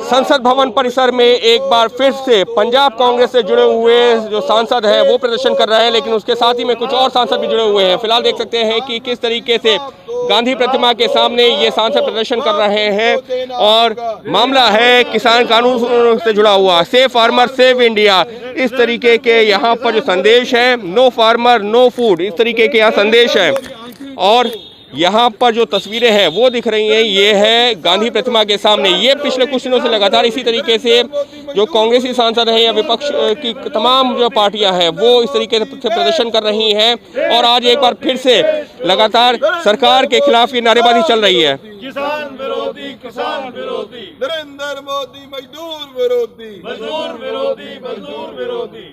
संसद भवन परिसर में एक बार फिर से पंजाब कांग्रेस से जुड़े हुए जो सांसद हैं वो प्रदर्शन कर रहे हैं, लेकिन उसके साथ ही में कुछ और सांसद भी जुड़े हुए हैं। फिलहाल देख सकते हैं कि किस तरीके से गांधी प्रतिमा के सामने ये सांसद प्रदर्शन कर रहे हैं और मामला है किसान कानून से जुड़ा हुआ, सेव फार्मर सेव इंडिया, इस तरीके के यहाँ पर जो संदेश है, नो फार्मर नो फूड, इस तरीके के यहाँ संदेश है। और यहाँ पर जो तस्वीरें हैं वो दिख रही हैं, ये है गांधी प्रतिमा के सामने। ये पिछले कुछ दिनों से लगातार इसी तरीके से जो कांग्रेसी सांसद हैं या विपक्ष की तमाम जो पार्टियां हैं वो इस तरीके से प्रदर्शन कर रही हैं और आज एक बार फिर से लगातार सरकार के खिलाफ ये नारेबाजी चल रही है। किसान विरोधी नरेंद्र मोदी मजदूर विरोधी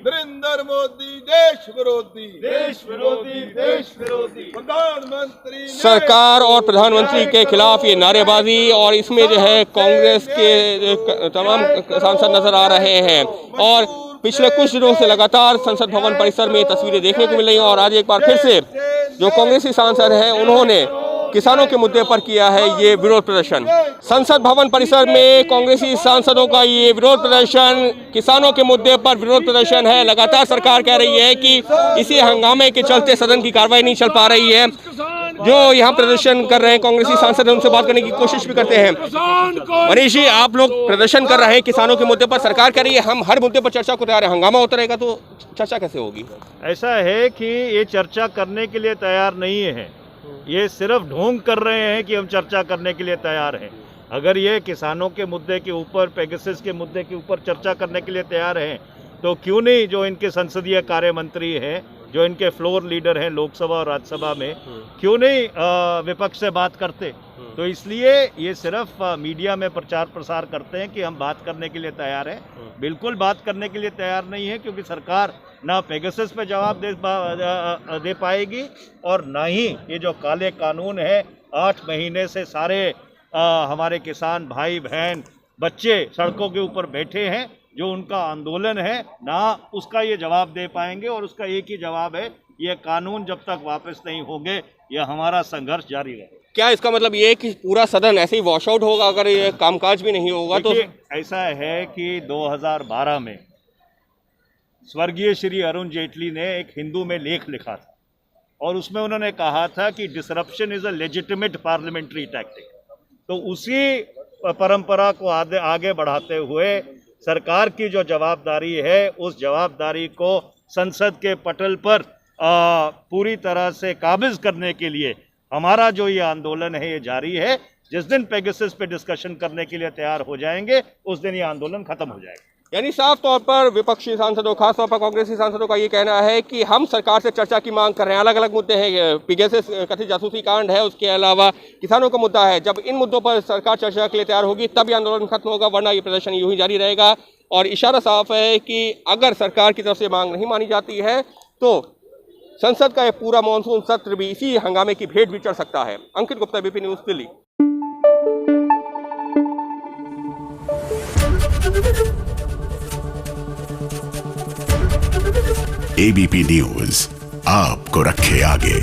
नरेंद्र मोदी देश विरोधी प्रधानमंत्री सरकार और प्रधानमंत्री के खिलाफ ये नारेबाजी, और इसमें जो है कांग्रेस के तमाम सांसद नजर आ रहे हैं। और पिछले कुछ दिनों से लगातार संसद भवन परिसर में तस्वीरें देखने को मिल रही हैं और आज एक बार फिर से जो कांग्रेसी सांसद हैं उन्होंने किसानों के मुद्दे पर किया है ये विरोध प्रदर्शन। संसद भवन परिसर में कांग्रेसी सांसदों का ये विरोध प्रदर्शन किसानों के मुद्दे पर विरोध प्रदर्शन है। लगातार सरकार कह रही है कि इसी हंगामे के चलते सदन की कार्रवाई नहीं चल पा रही है। जो यहाँ प्रदर्शन कर रहे हैं कांग्रेसी सांसद, उनसे बात करने की कोशिश भी करते हैं। मनीष जी, आप लोग प्रदर्शन कर रहे हैं किसानों के मुद्दे पर, सरकार कह रही है हम हर मुद्दे पर चर्चा को तैयार है, हंगामा होता रहेगा तो चर्चा कैसे होगी? ऐसा है कि ये चर्चा करने के लिए तैयार नहीं है, ये सिर्फ ढोंग कर रहे हैं कि हम चर्चा करने के लिए तैयार हैं। अगर ये किसानों के मुद्दे के ऊपर, पेगासस के मुद्दे के ऊपर चर्चा करने के लिए तैयार हैं तो क्यों नहीं जो इनके संसदीय कार्य मंत्री हैं, जो इनके फ्लोर लीडर हैं लोकसभा और राज्यसभा में, क्यों नहीं विपक्ष से बात करते? तो इसलिए ये सिर्फ मीडिया में प्रचार प्रसार करते हैं कि हम बात करने के लिए तैयार हैं। बिल्कुल बात करने के लिए तैयार नहीं है, क्योंकि सरकार ना पेगासस पे जवाब दे पाएगी और ना ही ये जो काले कानून है 8 महीने से सारे हमारे किसान भाई बहन बच्चे सड़कों के ऊपर बैठे हैं, जो उनका आंदोलन है, ना उसका ये जवाब दे पाएंगे। और उसका एक ही जवाब है, ये कानून जब तक वापस नहीं होंगे ये हमारा संघर्ष जारी रहेगा। क्या इसका मतलब ये कि पूरा सदन ऐसे ही वॉश आउट होगा अगर ये कामकाज भी नहीं होगा? तो ऐसा है कि 2012 में स्वर्गीय श्री अरुण जेटली ने एक हिंदू में लेख लिखा था और उसमें उन्होंने कहा था कि disruption is a legitimate parliamentary tactic. तो उसी परंपरा को आगे बढ़ाते हुए सरकार की जो जवाबदारी है, उस जवाबदारी को संसद के पटल पर पूरी तरह से काबिज करने के लिए हमारा जो ये आंदोलन है ये जारी है। जिस दिन पेगासस पे डिस्कशन करने के लिए तैयार हो जाएंगे उस दिन ये आंदोलन खत्म हो जाएगा। यानी साफ तौर पर विपक्षी सांसदों, खासतौर पर कांग्रेसी सांसदों का ये कहना है कि हम सरकार से चर्चा की मांग कर रहे हैं। अलग अलग मुद्दे हैं, पेगासस कथित जासूसी कांड है, उसके अलावा किसानों का मुद्दा है। जब इन मुद्दों पर सरकार चर्चा के लिए तैयार होगी तब ये आंदोलन खत्म होगा, वरना ये प्रदर्शन यूं ही जारी रहेगा। और इशारा साफ है कि अगर सरकार की तरफ से मांग नहीं मानी जाती है तो संसद का यह पूरा मानसून सत्र भी इसी हंगामे की भेंट भी चढ़ सकता है। Ankit Gupta, BP news, Delhi. ABP news आपको रखे आगे।